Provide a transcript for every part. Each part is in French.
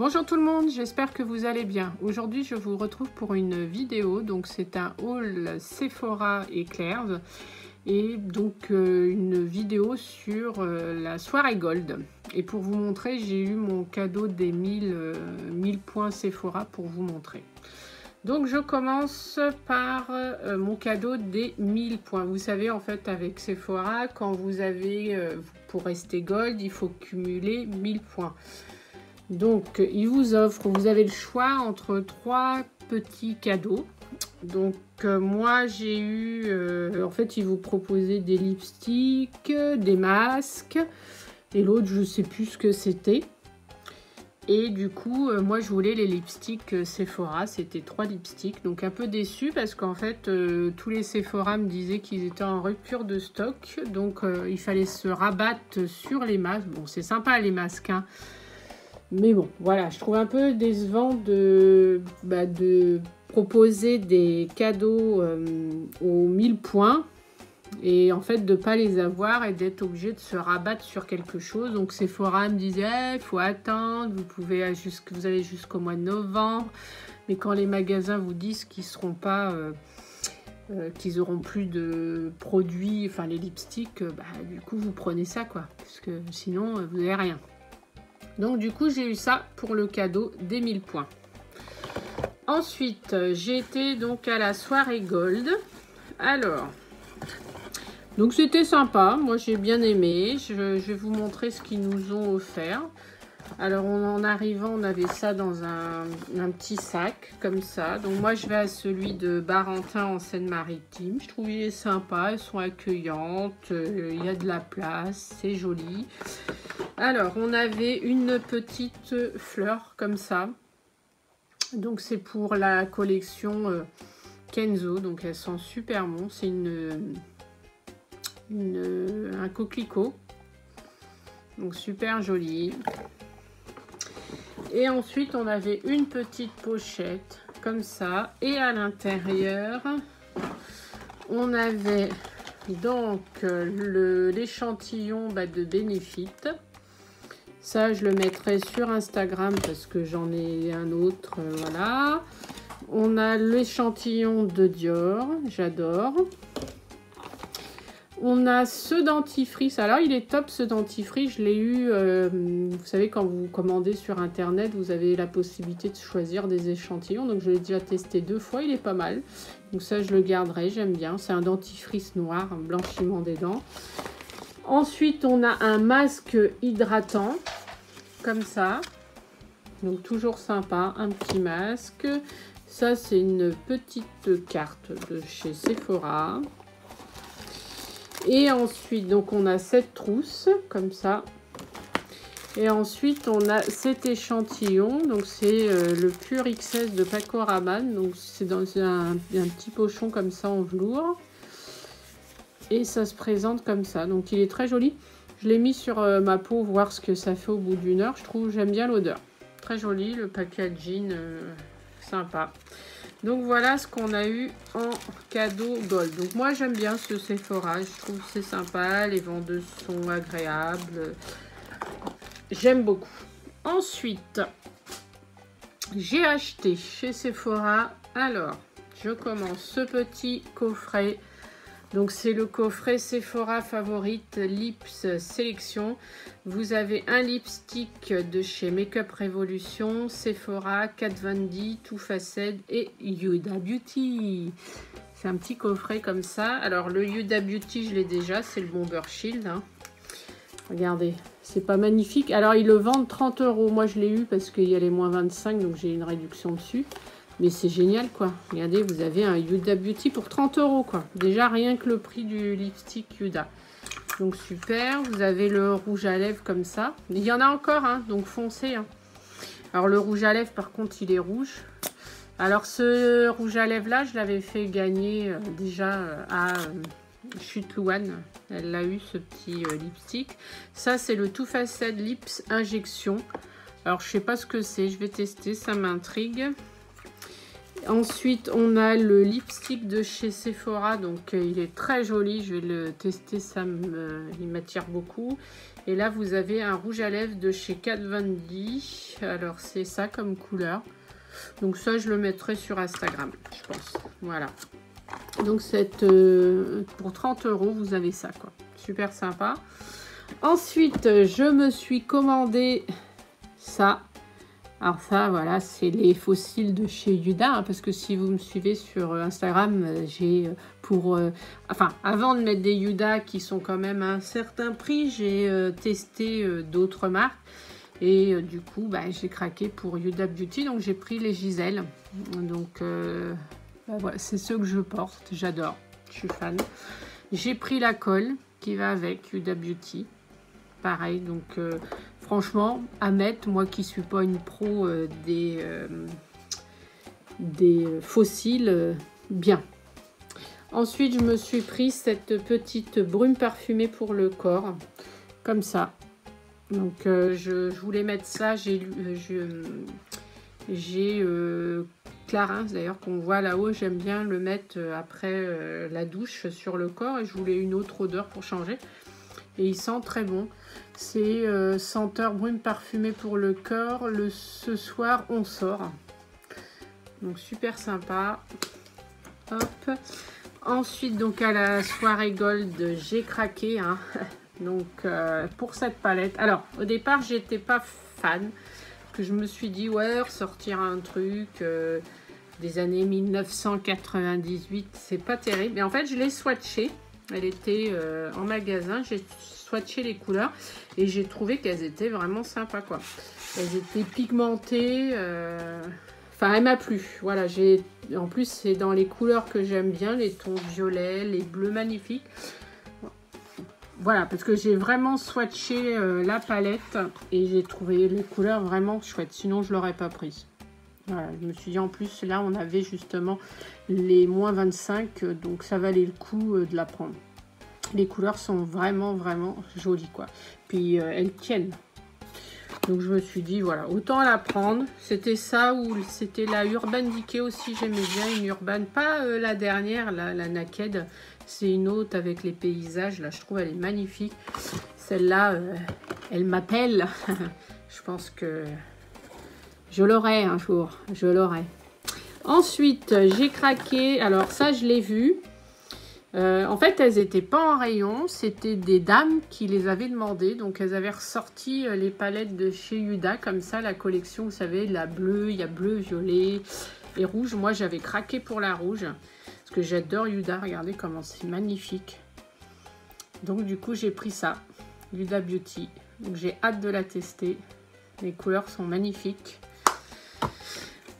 Bonjour tout le monde, j'espère que vous allez bien. Aujourd'hui, je vous retrouve pour une vidéo. Donc, c'est un haul Sephora Éclairs et donc une vidéo sur la soirée Gold. Et pour vous montrer, j'ai eu mon cadeau des 1000 points Sephora pour vous montrer. Donc, je commence par mon cadeau des 1000 points. Vous savez, en fait, avec Sephora, quand vous avez, pour rester Gold, il faut cumuler 1000 points. Donc, il vous offre, vous avez le choix entre 3 petits cadeaux. Donc, moi, j'ai eu, en fait, il vous proposait des lipsticks, des masques, et l'autre, je ne sais plus ce que c'était. Et du coup, moi, je voulais les lipsticks Sephora, c'était 3 lipsticks. Donc, un peu déçue parce qu'en fait, tous les Sephora me disaient qu'ils étaient en rupture de stock. Donc, il fallait se rabattre sur les masques. Bon, c'est sympa les masques, hein. Mais bon, voilà, je trouve un peu décevant de proposer des cadeaux aux 1000 points et en fait de ne pas les avoir et d'être obligé de se rabattre sur quelque chose. Donc Sephora me disait, il faut attendre, vous avez jusqu'au mois de novembre. Mais quand les magasins vous disent qu'ils seront pas, qu'ils auront plus de produits, enfin les lipsticks, du coup vous prenez ça quoi, parce que sinon vous n'avez rien. Donc du coup j'ai eu ça pour le cadeau des 1000 points. Ensuite j'ai été donc à la soirée Gold. Alors, donc c'était sympa, moi j'ai bien aimé. Je vais vous montrer ce qu'ils nous ont offert. Alors en arrivant on avait ça dans un petit sac comme ça. Donc moi je vais à celui de Barentin en Seine-Maritime. Je trouve il est sympa, elles sont accueillantes, il y a de la place, c'est joli. Alors, on avait une petite fleur comme ça. Donc, c'est pour la collection Kenzo. Donc, elle sent super bon. C'est un coquelicot. Donc, super joli. Et ensuite, on avait une petite pochette comme ça. Et à l'intérieur, on avait donc l'échantillon de Benefit. Ça, je le mettrai sur Instagram parce que j'en ai un autre. Voilà. On a l'échantillon de Dior. J'adore. On a ce dentifrice. Alors, il est top ce dentifrice. Je l'ai eu, vous savez, quand vous commandez sur Internet, vous avez la possibilité de choisir des échantillons. Donc, je l'ai déjà testé 2 fois. Il est pas mal. Donc, ça, je le garderai. J'aime bien. C'est un dentifrice noir, un blanchiment des dents. Ensuite, on a un masque hydratant, comme ça. Donc, toujours sympa, un petit masque. Ça, c'est une petite carte de chez Sephora. Et ensuite, donc, on a cette trousse, comme ça. Et ensuite, on a cet échantillon. Donc, c'est le Pure XS de Paco Rabanne. Donc, c'est dans un petit pochon comme ça en velours. Et ça se présente comme ça. Donc, il est très joli. Je l'ai mis sur ma peau, voir ce que ça fait au bout d'une heure. Je trouve, j'aime bien l'odeur. Très joli, le packaging sympa. Donc, voilà ce qu'on a eu en cadeau Gold. Donc, moi, j'aime bien ce Sephora. Je trouve que c'est sympa. Les vendeuses sont agréables. J'aime beaucoup. Ensuite, j'ai acheté chez Sephora. Alors, je commence ce petit coffret. Donc, c'est le coffret Sephora Favorite Lips Sélection. Vous avez un lipstick de chez Makeup Revolution, Sephora, Kat Von D, Too Faced et Huda Beauty. C'est un petit coffret comme ça. Alors, le Huda Beauty, je l'ai déjà. C'est le Bomber Shield. Hein. Regardez, c'est pas magnifique. Alors, ils le vendent 30 €. Moi, je l'ai eu parce qu'il y a les moins 25, donc j'ai une réduction dessus. Mais c'est génial, quoi. Regardez, vous avez un Huda Beauty pour 30 €, quoi. Déjà, rien que le prix du lipstick Huda. Donc, super. Vous avez le rouge à lèvres comme ça. Il y en a encore, hein, donc foncez. Hein. Alors, le rouge à lèvres, par contre, il est rouge. Alors, ce rouge à lèvres-là, je l'avais fait gagner déjà à Chute Louane. Elle l'a eu, ce petit lipstick. Ça, c'est le Too Faced Lips Injection. Alors, je sais pas ce que c'est. Je vais tester, ça m'intrigue. Ensuite, on a le lipstick de chez Sephora. Donc, il est très joli. Je vais le tester. Il m'attire beaucoup. Et là, vous avez un rouge à lèvres de chez Kat Von D. Alors, c'est ça comme couleur. Donc, ça, je le mettrai sur Instagram, je pense. Voilà. Donc, pour 30 €, vous avez ça, quoi. Super sympa. Ensuite, je me suis commandé ça. Alors ça, voilà, c'est les fossiles de chez Yuda, hein, parce que si vous me suivez sur Instagram, j'ai enfin, avant de mettre des Yuda qui sont quand même à un certain prix, j'ai testé d'autres marques. Et du coup, bah, j'ai craqué pour Yuda Beauty, donc j'ai pris les Giselle. Donc, bah, voilà, c'est ceux que je porte, j'adore, je suis fan. J'ai pris la colle qui va avec Yuda Beauty. Pareil, donc franchement, à mettre, moi qui suis pas une pro des fossiles, bien. Ensuite, je me suis pris cette petite brume parfumée pour le corps, comme ça. Donc, je voulais mettre ça. J'ai Clarins, d'ailleurs, qu'on voit là-haut. J'aime bien le mettre après la douche sur le corps. Et je voulais une autre odeur pour changer. Et il sent très bon. C'est senteur brume parfumée pour le corps. Ce soir, on sort. Donc, super sympa. Hop. Ensuite, donc, à la soirée gold, j'ai craqué. Hein. Donc, pour cette palette. Alors, au départ, j'étais pas fan. Que je me suis dit, ouais, ressortir un truc des années 1998, c'est pas terrible. Mais en fait, je l'ai swatché. Elle était en magasin. J'ai swatché les couleurs et j'ai trouvé qu'elles étaient vraiment sympas, quoi. Elles étaient pigmentées. Enfin, elle m'a plu. Voilà, en plus, c'est dans les couleurs que j'aime bien, les tons violets, les bleus magnifiques. Voilà, parce que j'ai vraiment swatché la palette et j'ai trouvé les couleurs vraiment chouettes. Sinon, je ne l'aurais pas prise. Voilà, je me suis dit, en plus, là, on avait justement les moins 25, donc ça valait le coup de la prendre. Les couleurs sont vraiment, vraiment jolies, quoi. Puis, elles tiennent. Donc, je me suis dit, voilà, autant la prendre. C'était ça ou c'était la Urban Decay aussi. J'aimais bien une Urban. Pas la dernière, la Naked. C'est une autre avec les paysages. Là, je trouve elle est magnifique. Celle-là, elle m'appelle. Je pense que je l'aurai un jour. Je l'aurai. Ensuite, j'ai craqué. Alors, ça, je l'ai vu. En fait, elles n'étaient pas en rayon. C'était des dames qui les avaient demandées. Donc, elles avaient ressorti les palettes de chez Yuda. Comme ça, la collection, vous savez, la bleue, il y a bleu, violet et rouge. Moi, j'avais craqué pour la rouge. Parce que j'adore Yuda. Regardez comment c'est magnifique. Donc, du coup, j'ai pris ça. Yuda Beauty. Donc, j'ai hâte de la tester. Les couleurs sont magnifiques.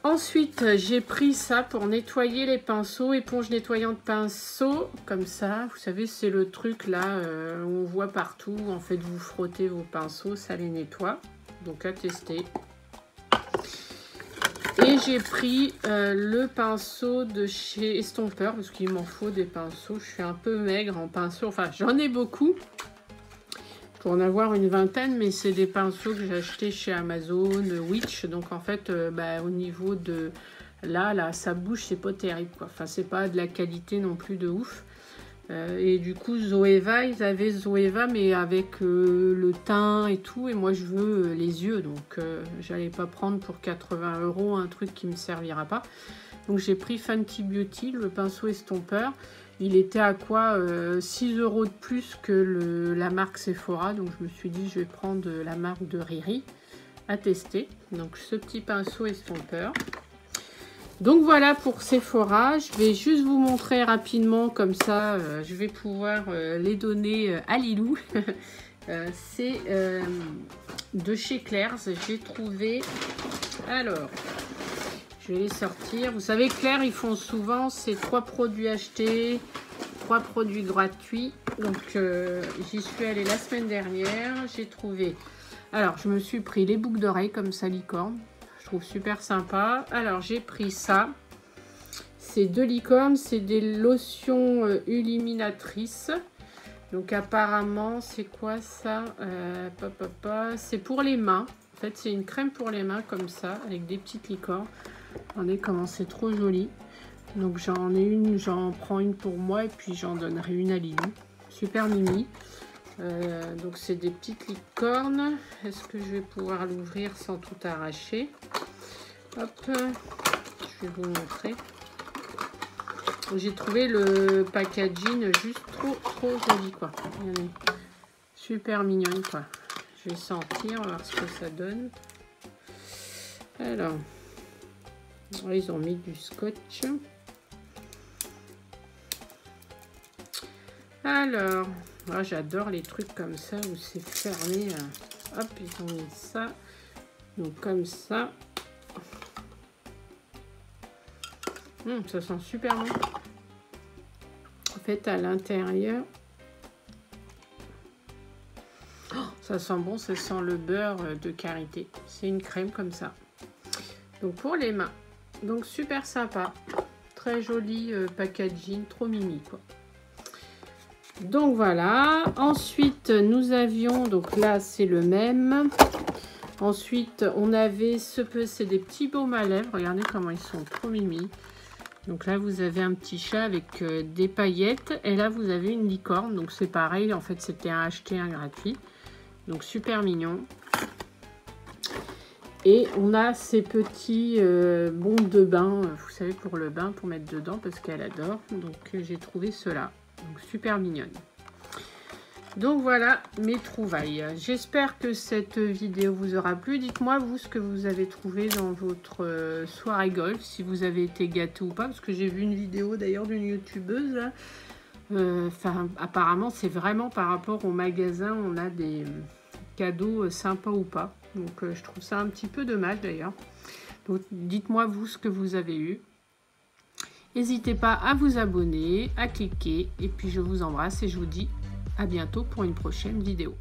Ensuite, j'ai pris ça pour nettoyer les pinceaux, éponge nettoyante pinceau, comme ça. Vous savez, c'est le truc là où on voit partout. En fait, vous frottez vos pinceaux, ça les nettoie. Donc, à tester. Et j'ai pris le pinceau de chez Estompeur, parce qu'il m'en faut des pinceaux. Je suis un peu maigre en pinceau. Enfin, j'en ai beaucoup. Pour en avoir une vingtaine, mais c'est des pinceaux que j'ai achetés chez Amazon, Witch. Donc en fait, au niveau de là, ça bouge, c'est pas terrible, quoi. Enfin, c'est pas de la qualité non plus de ouf. Et du coup, Zoeva, ils avaient Zoeva, mais avec le teint et tout. Et moi, je veux les yeux, donc j'allais pas prendre pour 80 € un truc qui me servira pas. Donc j'ai pris Fenty Beauty, le pinceau estompeur. Il était à quoi 6 € de plus que la marque Sephora. Donc je me suis dit, je vais prendre la marque de Riri à tester. Donc ce petit pinceau estompeur. Donc voilà pour Sephora. Je vais juste vous montrer rapidement, comme ça je vais pouvoir les donner à Lilou. C'est de chez Claire's. J'ai trouvé... Alors... Je vais les sortir. Vous savez, Claire, ils font souvent ces 3 produits achetés, 3 produits gratuits. Donc, j'y suis allée la semaine dernière. J'ai trouvé... Alors, je me suis pris les boucles d'oreilles comme ça, licorne. Je trouve super sympa. Alors, j'ai pris ça. C'est 2 licornes. C'est des lotions illuminatrices. Donc, apparemment, c'est quoi ça? C'est pour les mains. En fait, c'est une crème pour les mains comme ça, avec des petites licornes. Regardez comment c'est trop joli. Donc j'en ai une, j'en prends une pour moi et puis j'en donnerai une à Lilou. Super mimi. Donc c'est des petites licornes. Est-ce que je vais pouvoir l'ouvrir sans tout arracher? Hop, je vais vous montrer. J'ai trouvé le packaging juste trop joli quoi. Regardez. Super mignonne quoi. Je vais sentir, on va voir ce que ça donne. Alors, ils ont mis du scotch. Alors, moi j'adore les trucs comme ça où c'est fermé. Hop, ils ont mis ça. Donc comme ça. Ça sent super bon. En fait, à l'intérieur, ça sent bon, ça sent le beurre de karité. C'est une crème comme ça. Donc pour les mains. Donc super sympa. Très joli packaging, trop mimi quoi. Donc voilà. Ensuite, nous avions, donc là c'est le même. Ensuite, on avait c'est des petits baumes à lèvres. Regardez comment ils sont trop mimi. Donc là, vous avez un petit chat avec des paillettes. Et là, vous avez une licorne. Donc c'est pareil. En fait, c'était un acheté, un gratuit. Donc super mignon. Et on a ces petits bombes de bain. Vous savez, pour le bain, pour mettre dedans. Parce qu'elle adore. Donc j'ai trouvé cela. Donc super mignonne. Donc voilà mes trouvailles. J'espère que cette vidéo vous aura plu. Dites-moi vous ce que vous avez trouvé dans votre soirée golf, si vous avez été gâté ou pas, parce que j'ai vu une vidéo d'ailleurs d'une youtubeuse. Apparemment c'est vraiment par rapport au magasin, on a des cadeaux sympas ou pas. Donc je trouve ça un petit peu dommage d'ailleurs. Donc dites-moi vous ce que vous avez eu. N'hésitez pas à vous abonner, à cliquer, et puis je vous embrasse et je vous dis à bientôt pour une prochaine vidéo.